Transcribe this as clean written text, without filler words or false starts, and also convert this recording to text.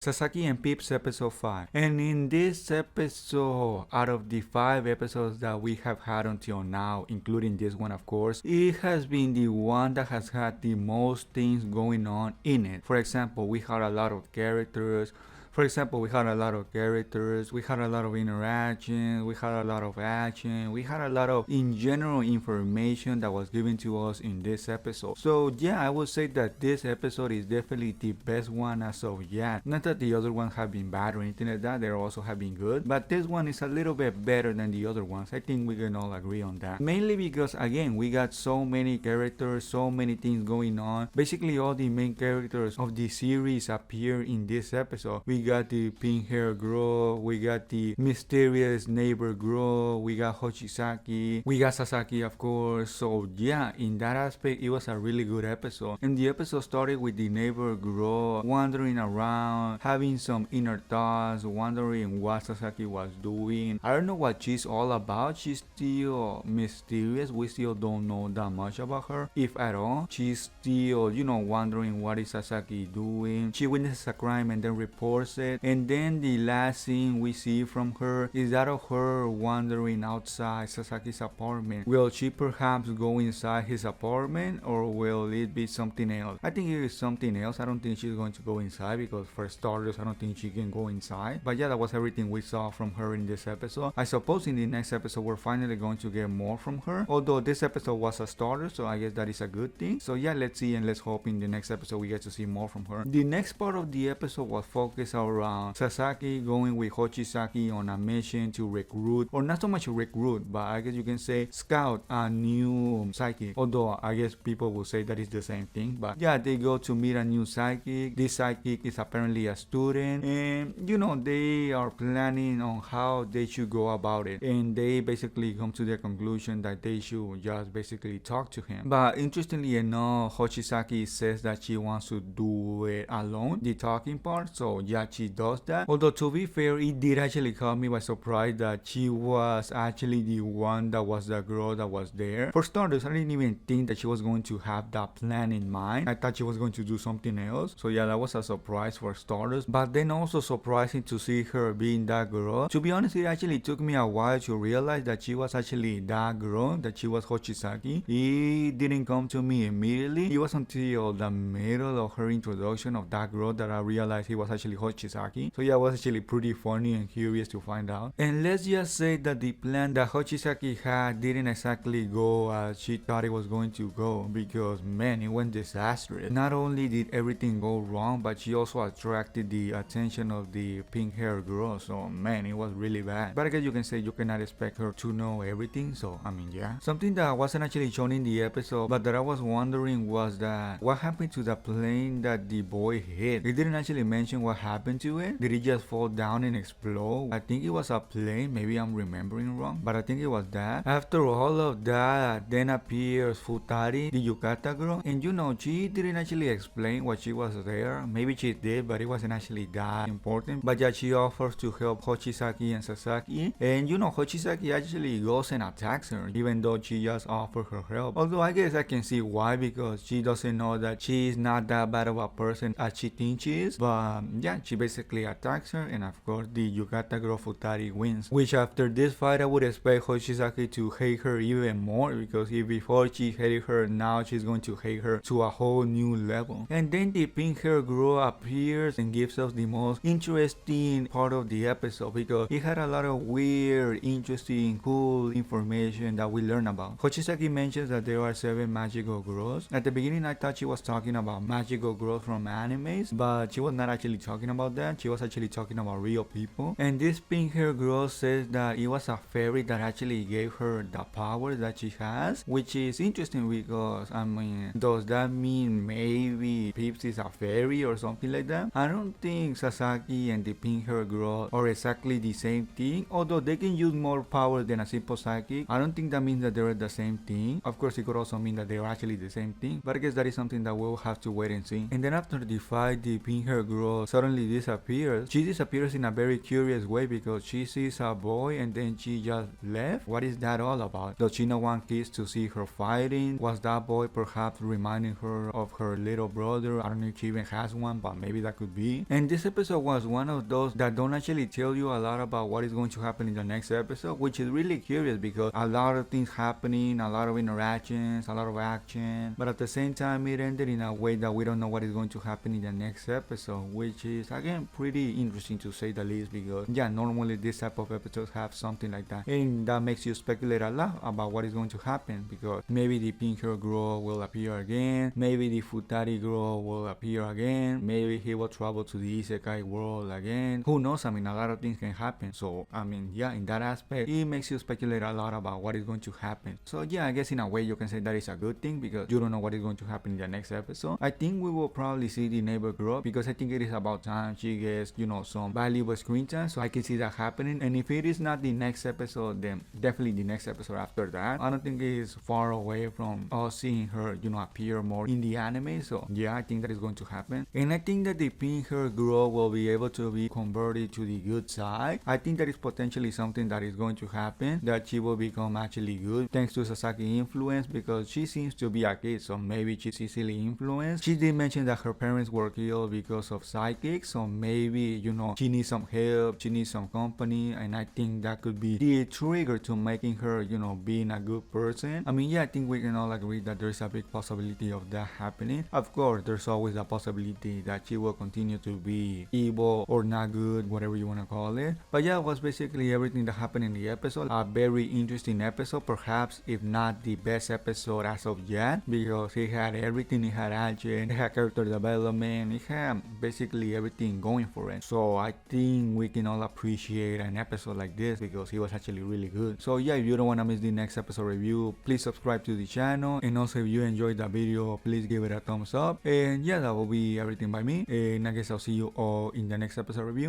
Sasaki and Peeps episode 5. And in this episode, out of the 5 episodes that we have had until now, including this one of course, it has been the one that has had the most things going on in it. For example, we had a lot of characters. We had a lot of characters, we had a lot of interaction, we had a lot of action, we had a lot of, in general, information that was given to us in this episode. So yeah, I would say that this episode is definitely the best one as of yet. Not that the other ones have been bad or anything like that, they also have been good, but this one is a little bit better than the other ones. I think we can all agree on that. Mainly because, again, we got so many characters, so many things going on. Basically, all the main characters of the series appear in this episode. We got the pink hair girl, we got the mysterious neighbor girl, we got Hoshizaki, we got Sasaki of course. So yeah, in that aspect it was a really good episode. And the episode started with the neighbor girl wandering around, having some inner thoughts, wondering what Sasaki was doing. I don't know what she's all about. She's still mysterious. We still don't know that much about her, if at all. She's still, wondering what is Sasaki doing. She witnesses a crime and then reports it. And then the last scene we see from her is that of her wandering outside Sasaki's apartment. Will she perhaps go inside his apartment, or will it be something else? I think it is something else. I don't think she's going to go inside, because for starters I don't think she can go inside. But yeah, that was everything we saw from her in this episode. I suppose in the next episode we're finally going to get more from her, although this episode was a starter, so I guess that is a good thing. So yeah, let's see and let's hope in the next episode we get to see more from her. The next part of the episode was focused around Sasaki going with Hoshizaki on a mission to recruit, or not so much recruit, but I guess you can say scout a new psychic, although I guess people will say that it's the same thing. But yeah, they go to meet a new psychic. This psychic is apparently a student, and they are planning on how they should go about it, and they basically come to the conclusion that they should just basically talk to him. But interestingly enough, Hoshizaki says that she wants to do it alone, the talking part. So yeah, she does that. Although to be fair, it did actually caught me by surprise that she was actually the one that was the girl that was there. For starters, I didn't even think that she was going to have that plan in mind. I thought she was going to do something else. So yeah, that was a surprise for starters. But then also surprising to see her being that girl. To be honest, it actually took me a while to realize that she was actually that girl, that she was Hoshizaki. It didn't come to me immediately. It was until the middle of her introduction of that girl that I realized he was actually Hoshizaki. So yeah, it was actually pretty funny and curious to find out. And let's just say that the plan that Hoshizaki had didn't exactly go as she thought it was going to go, because man, it went disastrous. Not only did everything go wrong, but she also attracted the attention of the pink hair girl. So man, it was really bad. But I guess you can say you cannot expect her to know everything. So I mean, yeah. Something that wasn't actually shown in the episode, but that I was wondering, was that what happened to the plane that the boy hit? It didn't actually mention what happened to it. Did it just fall down and explode? I think it was a plane. Maybe I'm remembering wrong, but I think it was that. After all of that, then appears Futari, the Yukata girl, and she didn't actually explain why she was there. Maybe she did, but it wasn't actually that important. But yeah, she offers to help Hoshizaki and Sasaki, and Hoshizaki actually goes and attacks her, even though she just offered her help. Although I guess I can see why, because she doesn't know that she is not that bad of a person as she thinks she is. But yeah, she basically attacks her, and of course the Yukata girl Futari wins. Which after this fight, I would expect Hoshizaki to hate her even more, because if before she hated her, now she's going to hate her to a whole new level. And then the pink hair girl appears and gives us the most interesting part of the episode, because it had a lot of weird, interesting, cool information that we learn about. Hoshizaki mentions that there are 7 magical girls. At the beginning I thought she was talking about magical girls from animes, but she was not actually talking about that. She was actually talking about real people. And this pink hair girl says that it was a fairy that actually gave her the power that she has, which is interesting, because I mean, does that mean maybe Peeps is a fairy or something like that? I don't think Sasaki and the pink hair girl are exactly the same thing, although they can use more power than a simple psychic. I don't think that means that they're the same thing. Of course, it could also mean that they're actually the same thing, but I guess that is something that we'll have to wait and see. And then after the fight, the pink hair girl suddenly she disappears in a very curious way because she sees a boy and then she just left. What is that all about? Does she not want kids to see her fighting? Was that boy perhaps reminding her of her little brother? I don't know if she even has one, but maybe that could be. And this episode was one of those that don't actually tell you a lot about what is going to happen in the next episode, which is really curious because a lot of things happening, a lot of interactions, a lot of action, but at the same time it ended in a way that we don't know what is going to happen in the next episode, which is again pretty interesting to say the least, because yeah, normally this type of episodes have something like that, and that makes you speculate a lot about what is going to happen, because maybe the pink hair girl will appear again, maybe the Futari girl will appear again, maybe he will travel to the isekai world again, who knows. I mean, a lot of things can happen, so I mean, yeah, in that aspect it makes you speculate a lot about what is going to happen. So yeah, I guess in a way you can say that is a good thing because you don't know what is going to happen in the next episode. I think we will probably see the neighbor girl because I think it is about time she gets, you know, some valuable screen time, so I can see that happening. And if it is not the next episode, then definitely the next episode after that. I don't think it is far away from us seeing her, you know, appear more in the anime. So yeah, I think that is going to happen. And I think that the pink hair girl will be able to be converted to the good side. I think that is potentially something that is going to happen, that she will become actually good thanks to Sasaki influence, because she seems to be a kid, so maybe she's easily influenced. She did mention that her parents were killed because of psychics, so maybe, you know, she needs some help, she needs some company, and I think that could be the trigger to making her, you know, being a good person. I mean, yeah, I think we can all agree that there's a big possibility of that happening. Of course, there's always a possibility that she will continue to be evil or not good, whatever you want to call it. But yeah, it was basically everything that happened in the episode. A very interesting episode, perhaps if not the best episode as of yet, because it had everything. It had action, it had character development, it had basically everything going for it. So I think we can all appreciate an episode like this because it was actually really good. So yeah, if you don't want to miss the next episode review, please subscribe to the channel, and also if you enjoyed the video, please give it a thumbs up. And yeah, that will be everything by me, and I guess I'll see you all in the next episode review.